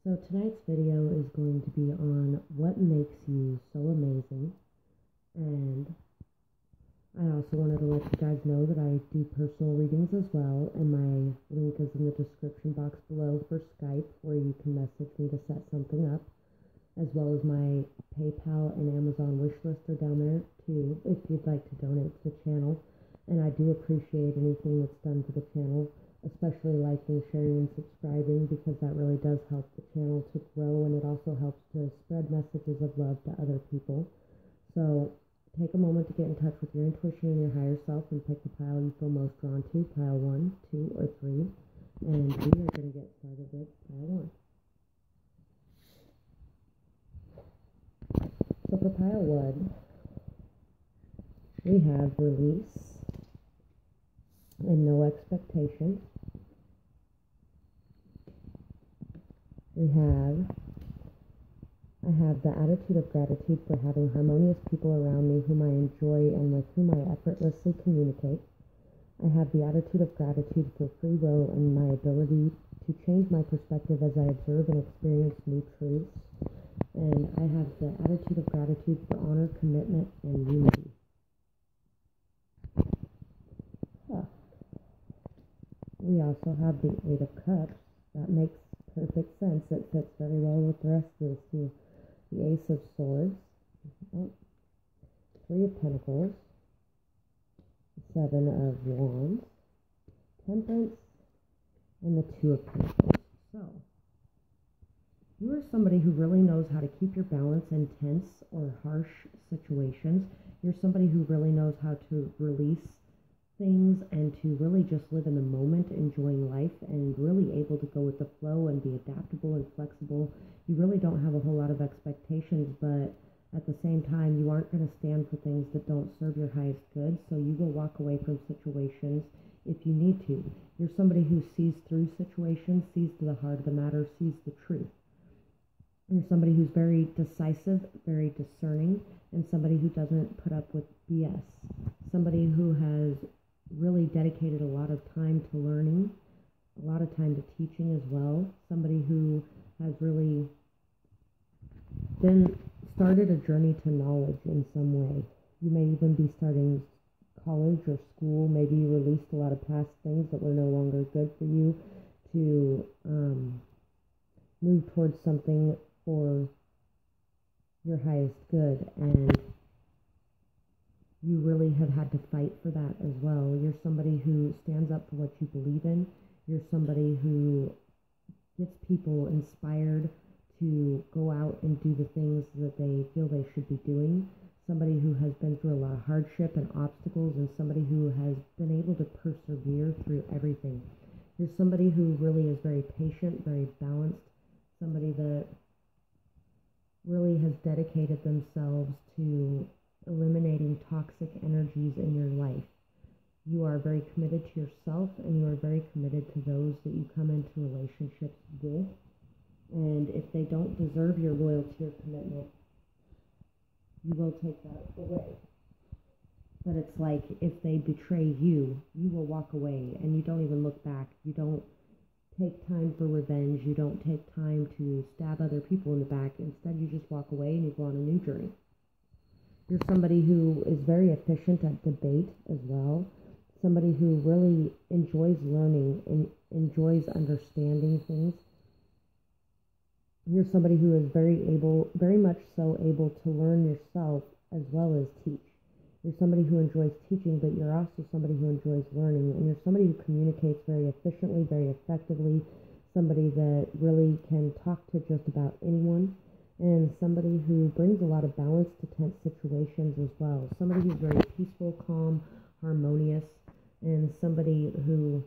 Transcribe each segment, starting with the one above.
So tonight's video is going to be on what makes you so amazing, and I also wanted to let you guys know that I do personal readings as well, and my link is in the description box below for Skype, where you can message me to set something up, as well as my PayPal and Amazon wish list are down there too, if you'd like to donate to the channel. And I do appreciate anything that's done to the channel, especially liking, sharing, and subscribing, because that really does help the channel to grow, and it also helps to spread messages of love to other people. So take a moment to get in touch with your intuition and your higher self and pick the pile you feel most drawn to, pile 1, 2, or 3, and we are going to get started with pile 1. So for pile 1, we have release and no expectation. I have the attitude of gratitude for having harmonious people around me whom I enjoy and with whom I effortlessly communicate. I have the attitude of gratitude for free will and my ability to change my perspective as I observe and experience new truths. And I have the attitude of gratitude for honor, commitment, and unity. We also have the Eight of Cups. That makes perfect sense. It fits very well with the rest of this too. The Ace of Swords, Three of Pentacles, Seven of Wands, Temperance, and the Two of Pentacles. So, you are somebody who really knows how to keep your balance in tense or harsh situations. You're somebody who really knows how to release things and to really just live in the moment, enjoying life, and really able to go with the flow and be adaptable and flexible. You really don't have a whole lot of expectations, but at the same time, you aren't going to stand for things that don't serve your highest good, so you will walk away from situations if you need to. You're somebody who sees through situations, sees to the heart of the matter, sees the truth. You're somebody who's very decisive, very discerning, and somebody who doesn't put up with BS. Somebody who has really dedicated a lot of time to learning, a lot of time to teaching as well. Somebody who has really started a journey to knowledge in some way. You may even be starting college or school. Maybe you released a lot of past things that were no longer good for you to move towards something for your highest good, and you really have had to fight for that as well. You're somebody who stands up for what you believe in. You're somebody who gets people inspired to go out and do the things that they feel they should be doing. Somebody who has been through a lot of hardship and obstacles, and somebody who has been able to persevere through everything. You're somebody who really is very patient, very balanced, somebody that really has dedicated themselves to eliminating toxic energies in your life. You are very committed to yourself, and you are very committed to those that you come into relationships with. And if they don't deserve your loyalty or commitment, you will take that away. But it's like, if they betray you, you will walk away, and you don't even look back. You don't take time for revenge. You don't take time to stab other people in the back. Instead, you just walk away and you go on a new journey. You're somebody who is very efficient at debate as well. Somebody who really enjoys learning and enjoys understanding things. You're somebody who is very much so able to learn yourself as well as teach. You're somebody who enjoys teaching, but you're also somebody who enjoys learning. And you're somebody who communicates very efficiently, very effectively. Somebody that really can talk to just about anyone. And somebody who brings a lot of balance to tense situations as well. Somebody who's very peaceful, calm, harmonious, and somebody who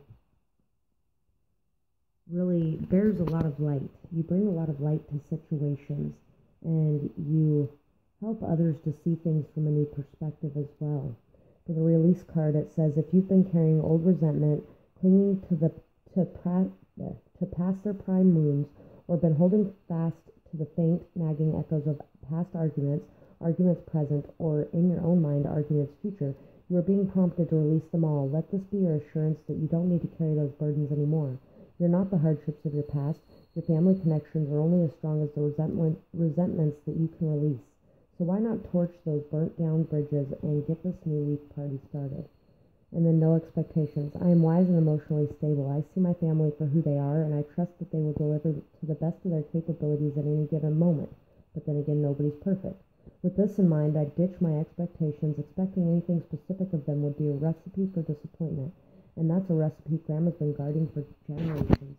really bears a lot of light. You bring a lot of light to situations, and you help others to see things from a new perspective as well. For the release card, it says, if you've been carrying old resentment, clinging to past their prime wounds, or been holding fast to the faint, nagging echoes of past arguments present, or in your own mind, arguments future, you are being prompted to release them all. Let this be your assurance that you don't need to carry those burdens anymore. You're not the hardships of your past. Your family connections are only as strong as the resentments that you can release. So why not torch those burnt down bridges and get this new leaf party started? And then no expectations. I am wise and emotionally stable. I see my family for who they are, and I trust that they will deliver to the best of their capabilities at any given moment. But then again, nobody's perfect. With this in mind, I ditch my expectations. Expecting anything specific of them would be a recipe for disappointment. And that's a recipe Grandma's been guarding for generations.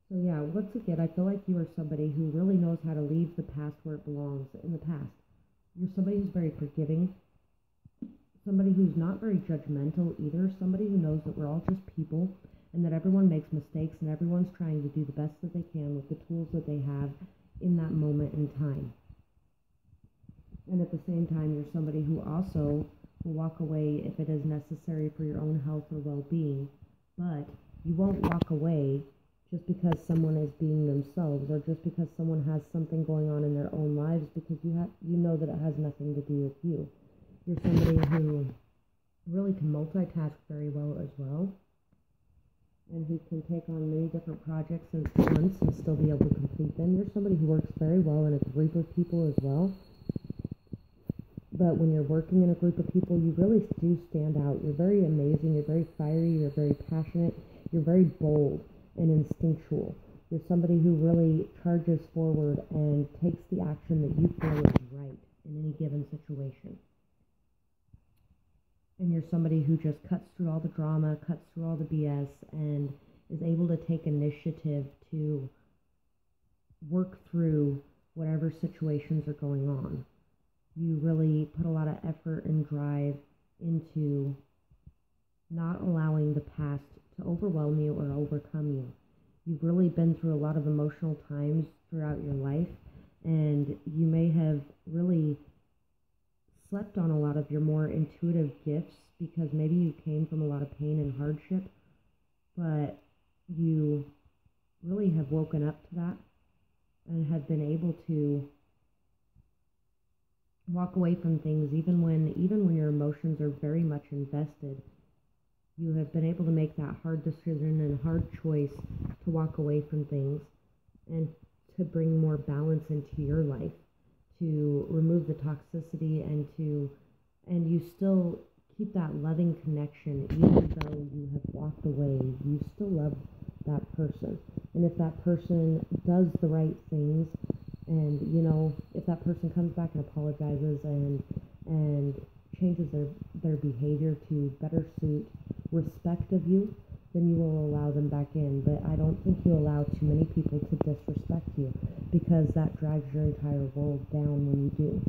So yeah, once again, I feel like you are somebody who really knows how to leave the past where it belongs, in the past. You're somebody who's very forgiving, somebody who's not very judgmental either, somebody who knows that we're all just people and that everyone makes mistakes and everyone's trying to do the best that they can with the tools that they have in that moment in time. And at the same time, you're somebody who also will walk away if it is necessary for your own health or well-being, but you won't walk away just because someone is being themselves or just because someone has something going on in their own lives, because you know that it has nothing to do with you. You're somebody who really can multitask very well as well, and who can take on many different projects at once and still be able to complete them. You're somebody who works very well in a group of people as well. But when you're working in a group of people, you really do stand out. You're very amazing. You're very fiery. You're very passionate. You're very bold and instinctual. You're somebody who really charges forward and takes the action that you feel is right in any given situation. And you're somebody who just cuts through all the drama, cuts through all the BS, and is able to take initiative to work through whatever situations are going on. You really put a lot of effort and drive into not allowing the past to overwhelm you or overcome you. You've really been through a lot of emotional times throughout your life, and you may have really slept on a lot of your more intuitive gifts because maybe you came from a lot of pain and hardship, but you really have woken up to that and have been able to walk away from things even when your emotions are very much invested. You have been able to make that hard decision and hard choice to walk away from things and to bring more balance into your life, to remove the toxicity and you still keep that loving connection even though you have walked away. You still love that person. And if that person does the right things, and if that person comes back and apologizes and changes their behavior to better suit respect of you, then you will allow them back in. But I don't think you allow too many people to disrespect you, because that drags your entire world down when you do.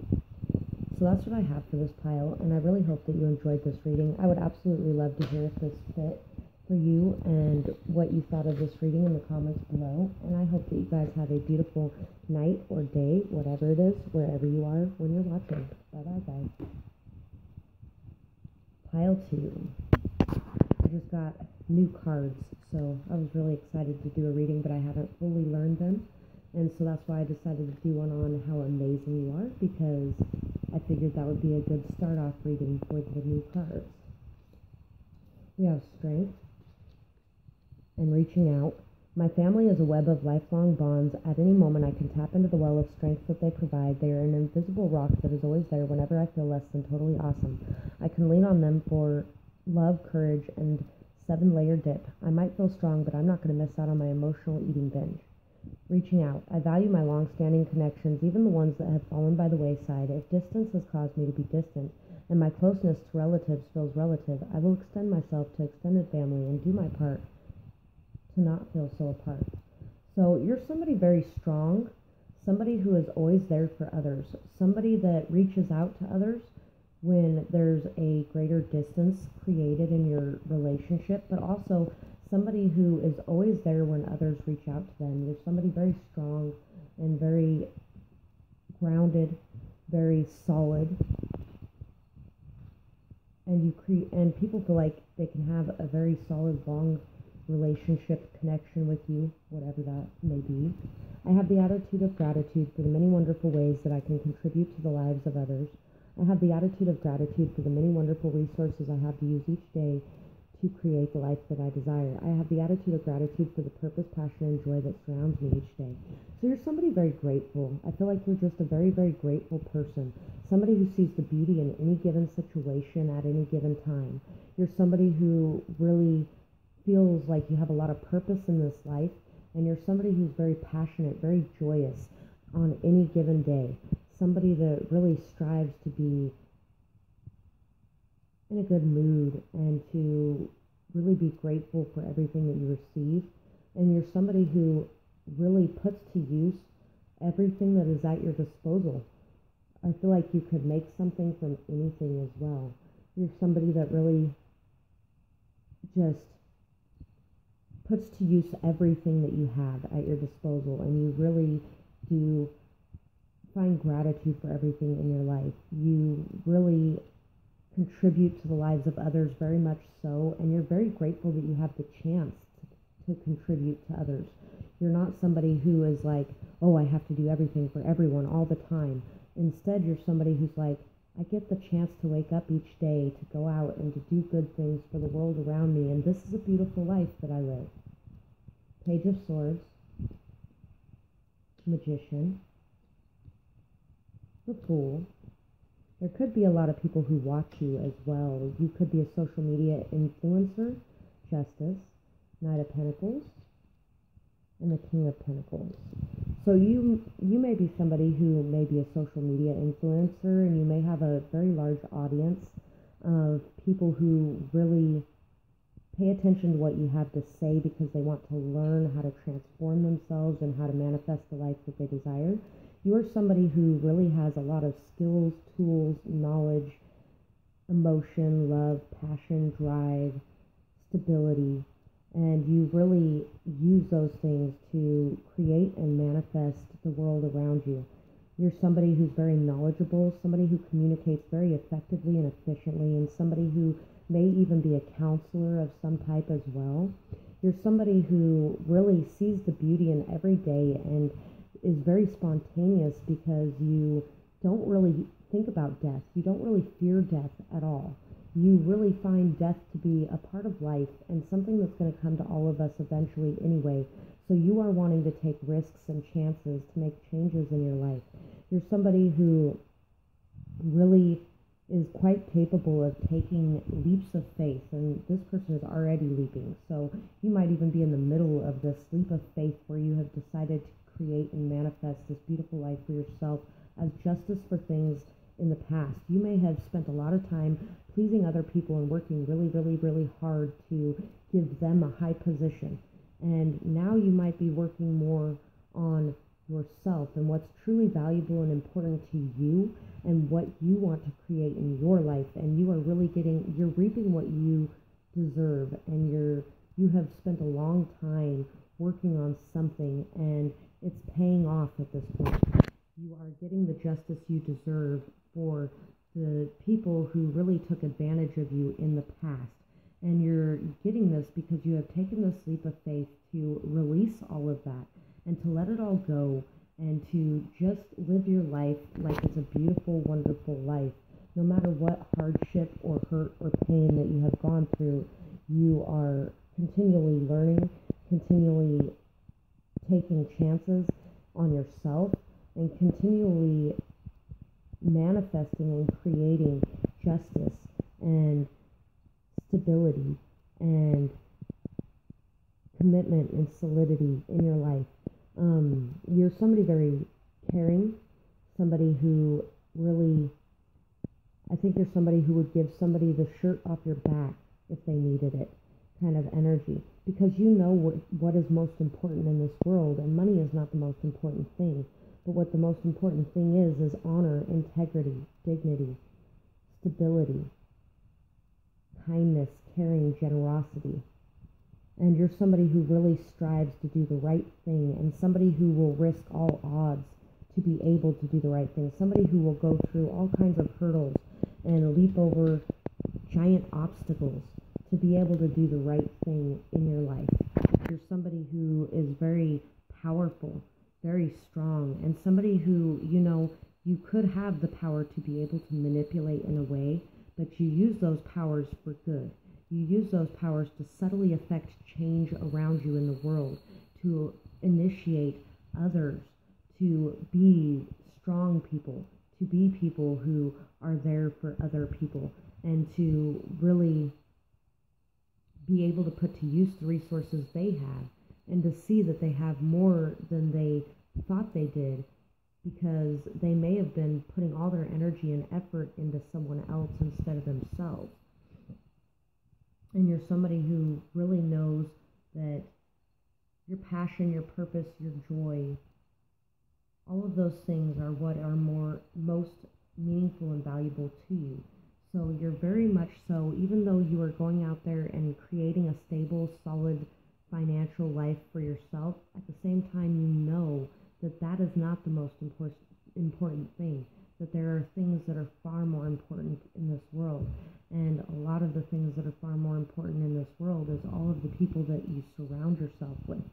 So that's what I have for this pile, and I really hope that you enjoyed this reading. I would absolutely love to hear if this fit for you and what you thought of this reading in the comments below. And I hope that you guys have a beautiful night or day, whatever it is, wherever you are when you're watching. Bye-bye, guys. Pile 2. I just got new cards, so I was really excited to do a reading, but I haven't fully learned them. And so that's why I decided to do one on how amazing you are, because I figured that would be a good start-off reading for the new cards. We have strength and reaching out. My family is a web of lifelong bonds. At any moment, I can tap into the well of strength that they provide. They are an invisible rock that is always there whenever I feel less than totally awesome. I can lean on them for love, courage, and 7-layer dip. I might feel strong, but I'm not going to miss out on my emotional eating binge. Reaching out. I value my long-standing connections, even the ones that have fallen by the wayside. If distance has caused me to be distant, and my closeness to relatives feels relative, I will extend myself to extended family and do my part to not feel so apart. So you're somebody very strong, somebody who is always there for others, somebody that reaches out to others when there's a greater distance created in your relationship, but also somebody who is always there when others reach out to them. You're somebody very strong and very grounded, very solid, and people feel like they can have a very solid, long relationship connection with you, whatever that may be. I have the attitude of gratitude for the many wonderful ways that I can contribute to the lives of others. I have the attitude of gratitude for the many wonderful resources I have to use each day to create the life that I desire. I have the attitude of gratitude for the purpose, passion, and joy that surrounds me each day. So you're somebody very grateful. I feel like you're just a very, very grateful person. Somebody who sees the beauty in any given situation at any given time. You're somebody who really feels like you have a lot of purpose in this life, and you're somebody who's very passionate, very joyous on any given day. Somebody that really strives to be in a good mood and to really be grateful for everything that you receive. And you're somebody who really puts to use everything that is at your disposal. I feel like you could make something from anything as well. You're somebody that really just puts to use everything that you have at your disposal, and you really do find gratitude for everything in your life. You really contribute to the lives of others very much so, and you're very grateful that you have the chance to contribute to others. You're not somebody who is like, oh, I have to do everything for everyone all the time. Instead, you're somebody who's like, I get the chance to wake up each day, to go out and to do good things for the world around me, and this is a beautiful life that I live. Page of Swords, Magician, the Fool. There could be a lot of people who watch you as well. You could be a social media influencer, Justice, Knight of Pentacles, and the King of Pentacles. So you may be somebody who may be a social media influencer, and you may have a very large audience of people who really pay attention to what you have to say because they want to learn how to transform themselves and how to manifest the life that they desire. You are somebody who really has a lot of skills, tools, knowledge, emotion, love, passion, drive, stability, and you really use those things to create and manifest the world around you. You're somebody who's very knowledgeable, somebody who communicates very effectively and efficiently, and somebody who may even be a counselor of some type as well. You're somebody who really sees the beauty in every day and is very spontaneous because you don't really think about death. You don't really fear death at all. You really find death to be a part of life and something that's going to come to all of us eventually anyway. So you are wanting to take risks and chances to make changes in your life. You're somebody who really is quite capable of taking leaps of faith, and this person is already leaping. So you might even be in the middle of this leap of faith where you have decided to create and manifest this beautiful life for yourself as justice for things in the past. You may have spent a lot of time pleasing other people and working really, really, really hard to give them a high position. And now you might be working more on yourself and what's truly valuable and important to you and what you want to create in your life. And you are really you're reaping what you deserve, and you have spent a long time working on something, and it's paying off at this point. You are getting the justice you deserve for the people who really took advantage of you in the past. And you're getting this because you have taken this leap of faith to release all of that and to let it all go and to just live your life like it's a beautiful, wonderful life. No matter what hardship or hurt or pain that you have gone through, you are continually learning, continually taking chances on yourself, and continually manifesting and creating justice and stability and commitment and solidity in your life. You're somebody very caring, somebody who really, I think you're somebody who would give somebody the shirt off your back if they needed it, kind of energy, because you know what is most important in this world, and money is not the most important thing. But what the most important thing is honor, integrity, dignity, stability, kindness, caring, generosity. And you're somebody who really strives to do the right thing, and somebody who will risk all odds to be able to do the right thing. Somebody who will go through all kinds of hurdles and leap over giant obstacles to be able to do the right thing in your life. You're somebody who is very powerful, very strong, and somebody who, you could have the power to be able to manipulate in a way, but you use those powers for good. You use those powers to subtly affect change around you in the world, to initiate others, to be strong people, to be people who are there for other people, and to really be able to put to use the resources they have, and to see that they have more than they thought they did, because they may have been putting all their energy and effort into someone else instead of themselves. And you're somebody who really knows that your passion, your purpose, your joy, all of those things are what are most meaningful and valuable to you. So you're very much so, even though you are going out there and creating a stable, solid financial life for yourself, at the same time you know that that is not the most important thing, that there are things that are far more important in this world. And a lot of the things that are far more important in this world is all of the people that you surround yourself with,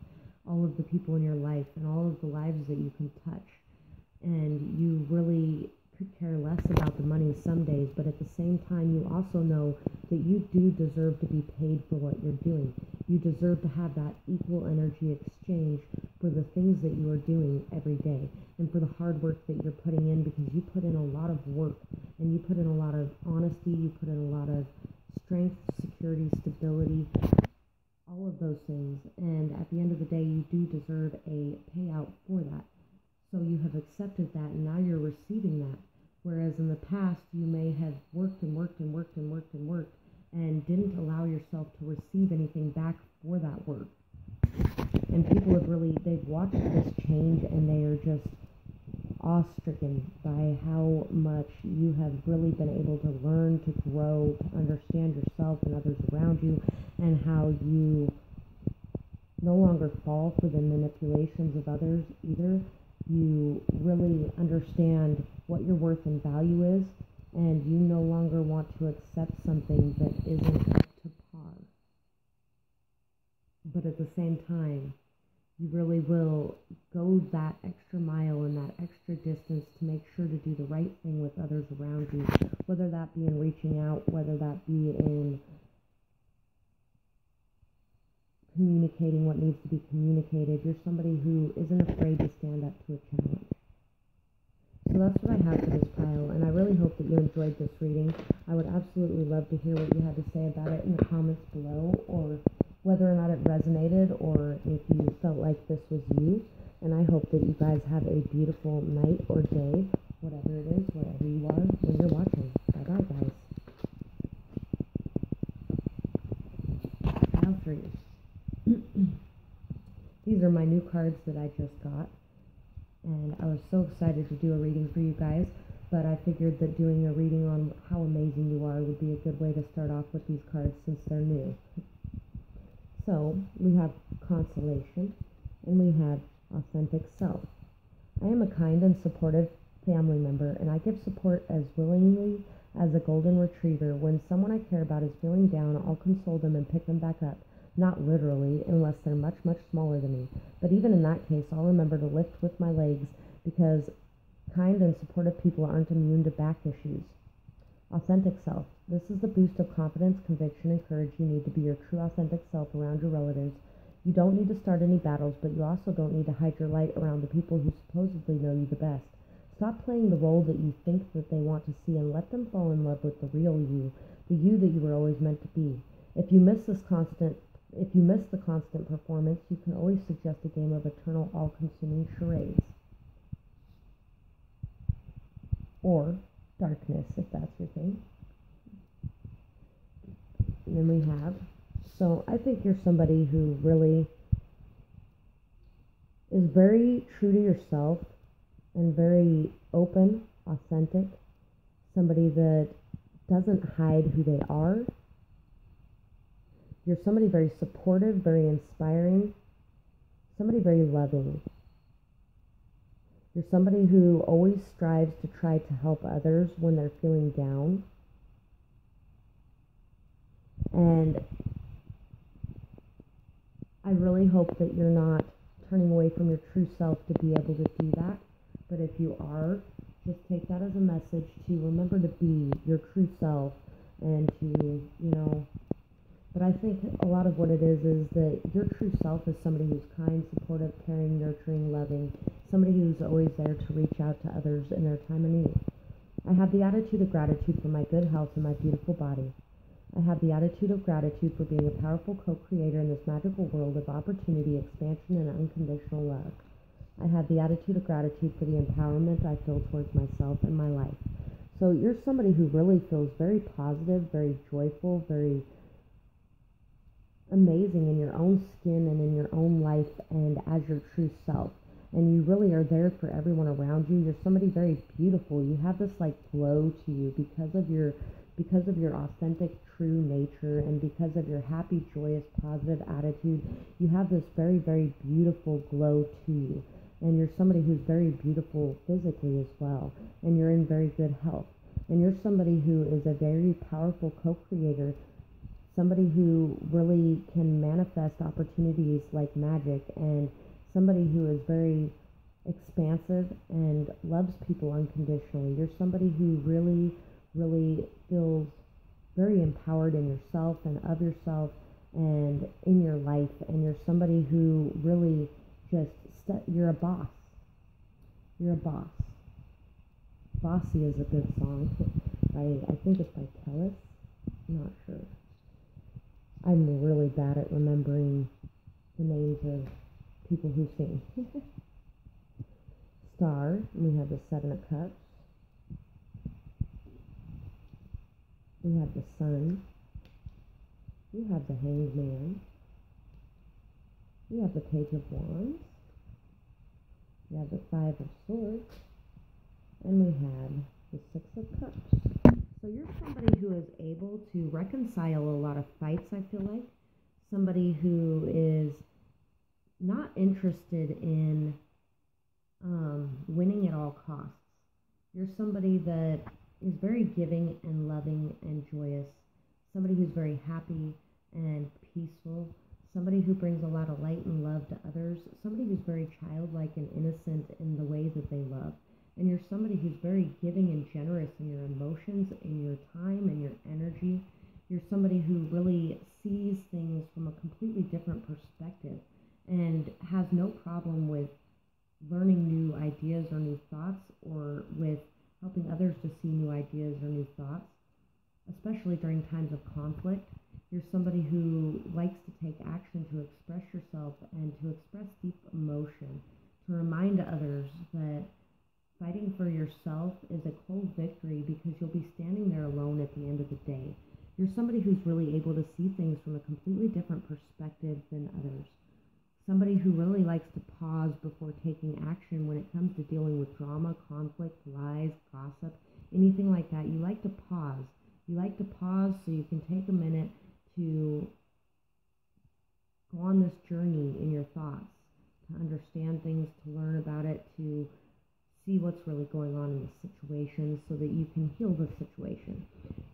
all of the people in your life, and all of the lives that you can touch. And you really could care less about the money some days, but at the same time you also know that you do deserve to be paid for what you're doing. You deserve to have that equal energy exchange for the things that you are doing every day, and for the hard work that you're putting in, because you put in a lot of work, and you put in a lot of honesty, you put in a lot of strength, security, stability, all of those things. And at the end of the day, you do deserve a payout for that. So you have accepted that, and now you're receiving that. Whereas in the past, you may have worked and worked and worked and worked and worked and didn't allow yourself to receive anything back for that work. And people have they've watched this change, and they are just awe-stricken by how much you have really been able to learn, to grow, to understand yourself and others around you, and how you no longer fall for the manipulations of others either. You really understand what your worth and value is, and you no longer want to accept something that isn't up to par. But at the same time, you really will go that extra mile and that extra distance to make sure to do the right thing with others around you, whether that be in reaching out, whether that be in communicating what needs to be communicated. You're somebody who isn't afraid to stand up to a challenge. So that's what I have for this pile, and I really hope that you enjoyed this reading. I would absolutely love to hear what you had to say about it in the comments below, or whether or not it resonated, or if you felt like this was you. And I hope that you guys have a beautiful night or day, whatever it is, wherever you are when you're watching. Bye-bye, guys. Pile 3. These are my new cards that I just got, and I was so excited to do a reading for you guys, but I figured that doing a reading on how amazing you are would be a good way to start off with these cards since they're new. So, we have consolation, and we have authentic self. I am a kind and supportive family member, and I give support as willingly as a golden retriever. When someone I care about is feeling down, I'll console them and pick them back up. Not literally, unless they're much, much smaller than me. But even in that case, I'll remember to lift with my legs, because kind and supportive people aren't immune to back issues. Authentic self. This is the boost of confidence, conviction, and courage you need to be your true authentic self around your relatives. You don't need to start any battles, but you also don't need to hide your light around the people who supposedly know you the best. Stop playing the role that you think that they want to see, and let them fall in love with the real you, the you that you were always meant to be. If you miss the constant performance, you can always suggest a game of eternal, all-consuming charades. Or darkness, if that's your thing. And then we have, so I think you're somebody who really is very true to yourself and very open, authentic, somebody that doesn't hide who they are. You're somebody very supportive, very inspiring, somebody very loving. You're somebody who always strives to try to help others when they're feeling down. And I really hope that you're not turning away from your true self to be able to do that. But if you are, just take that as a message to remember to be your true self, and to, But I think a lot of what it is that your true self is somebody who's kind, supportive, caring, nurturing, loving, somebody who's always there to reach out to others in their time of need. I have the attitude of gratitude for my good health and my beautiful body. I have the attitude of gratitude for being a powerful co-creator in this magical world of opportunity, expansion, and unconditional love. I have the attitude of gratitude for the empowerment I feel towards myself and my life. So you're somebody who really feels very positive, very joyful, very amazing in your own skin and in your own life and as your true self. And you really are there for everyone around you. You're somebody very beautiful. You have this like glow to you because of your authentic true nature and because of your happy, joyous, positive attitude. You have this very, very beautiful glow to you. And you're somebody who's very beautiful physically as well. And you're in very good health. And you're somebody who is a very powerful co-creator, somebody who really can manifest opportunities like magic, and somebody who is very expansive and loves people unconditionally. You're somebody who really, really feels very empowered in yourself and of yourself and in your life. And you're somebody who really just, you're a boss. You're a boss. Bossy is a good song. I think it's by Kellis. I'm not sure. I'm really bad at remembering the names of people who sing. Star, we have the Seven of Cups. We have the Sun. We have the Hanged Man. We have the Page of Wands. We have the Five of Swords. And we have the Six of Cups. So you're somebody who is able to reconcile a lot of fights, I feel like. Somebody who is not interested in winning at all costs. You're somebody that is very giving and loving and joyous. Somebody who's very happy and peaceful. Somebody who brings a lot of light and love to others. Somebody who's very childlike and innocent in the way that they love. And you're somebody who's very giving and generous in your emotions, in your time, and your energy. You're somebody who really sees things from a completely different perspective and has no problem with learning new ideas or new thoughts, or with helping others to see new ideas or new thoughts, especially during times of conflict. You're somebody who likes to take action to express yourself and to express deep emotion, to remind others that fighting for yourself is a cold victory because you'll be standing there alone at the end of the day. You're somebody who's really able to see things from a completely different perspective than others. Somebody who really likes to pause before taking action when it comes to dealing with drama, conflict, lies, gossip, anything like that. You like to pause. You like to pause so you can take a minute to go on this journey in your thoughts, to understand things, to learn about it, to see what's really going on in the situation so that you can heal the situation.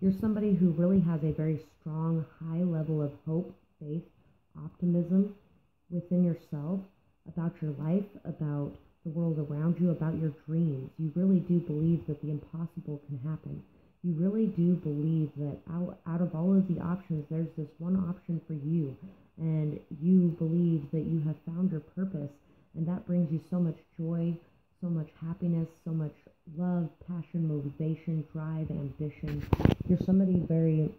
You're somebody who really has a very strong, high level of hope, faith, optimism within yourself, about your life, about the world around you, about your dreams. You really do believe that the impossible can happen. You really do believe that out of all of the options, there's this one option for you. And you believe that you have found your purpose. And that brings you so much joy, so much happiness, so much love, passion, motivation, drive, ambition. You're somebody very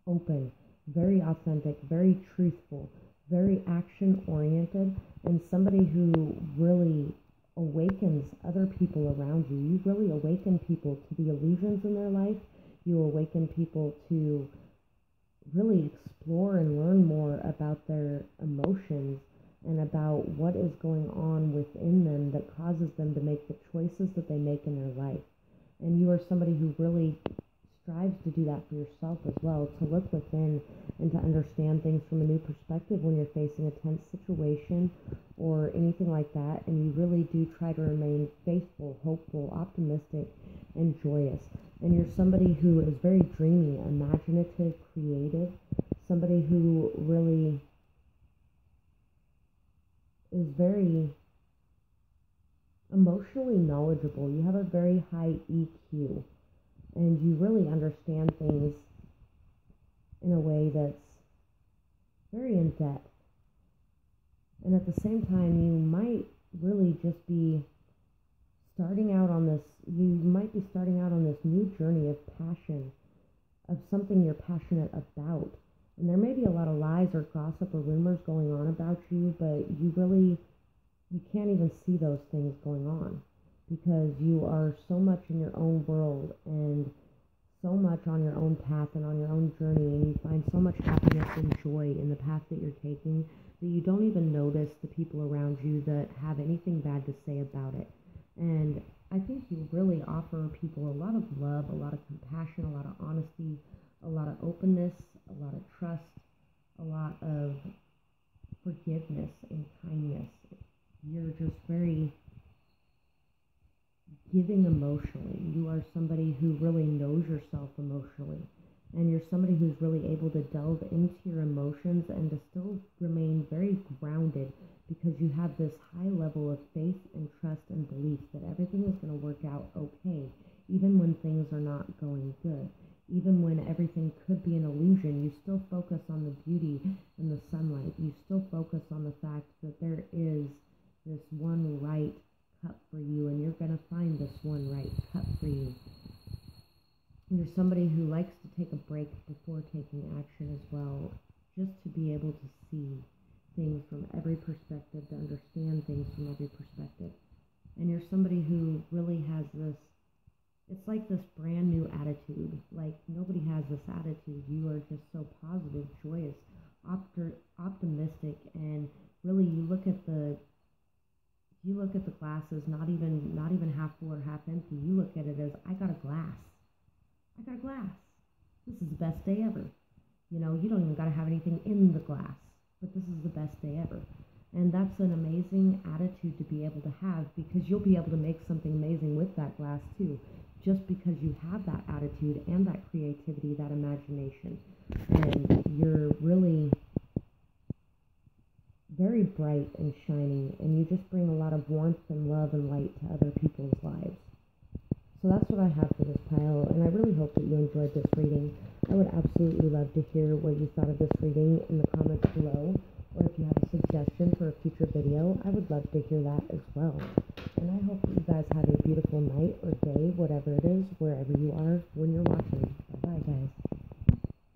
open, very authentic, very truthful, very action-oriented, and somebody who really awakens other people around you. You really awaken people to the illusions in their life. You awaken people to really explore and learn more about their emotions and about what is going on within them that causes them to make the choices that they make in their life. And you are somebody who really strives to do that for yourself as well, to look within and to understand things from a new perspective when you're facing a tense situation or anything like that. And you really do try to remain faithful, hopeful, optimistic, and joyous. And you're somebody who is very dreamy, imaginative, creative, somebody who really is very emotionally knowledgeable. You have a very high EQ, and you really understand things in a way that's very in depth. And at the same time, you might really just be starting out on this, new journey of passion, of something you're passionate about. And there may be a lot of lies or gossip or rumors going on about you, but you can't even see those things going on because you are so much in your own world and so much on your own path and on your own journey, and you find so much happiness and joy in the path that you're taking that you don't even notice the people around you that have anything bad to say about it. And I think you really offer people a lot of love, a lot of compassion, a lot of honesty, a lot of openness, a lot of trust, a lot of forgiveness and kindness. You're just very giving emotionally. You are somebody who really knows yourself emotionally. And you're somebody who's really able to delve into your emotions and to still remain very grounded because you have this high level of faith and trust and belief that everything is going to work out okay, even when things are not going good. Even when everything could be an illusion, you still focus on the beauty and the sunlight. You still focus on the fact that there is this one right cup for you, and you're going to find this one right cup for you. You're somebody who likes to take a break before taking action as well, just to be able to see things from every perspective, to understand things from every perspective. And you're somebody who really has this, it's like this brand new attitude. Like nobody has this attitude. You are just so positive, joyous, optimistic, and really you look at the glasses not even half full or half empty. You look at it as I got a glass. This is the best day ever. You know, you don't even got to have anything in the glass, but this is the best day ever. And that's an amazing attitude to be able to have, because you'll be able to make something amazing with that glass too, just because you have that attitude and that creativity, that imagination. And you're really very bright and shining, and you just bring a lot of warmth and love and light to other people's lives. So that's what I have for this pile, and I really hope that you enjoyed this reading. I would absolutely love to hear what you thought of this reading in the comments below, or if you have a suggestion for a future video, I would love to hear that as well. And I hope that you guys have a beautiful night or day, whatever it is, wherever you are when you're watching. Bye-bye, guys.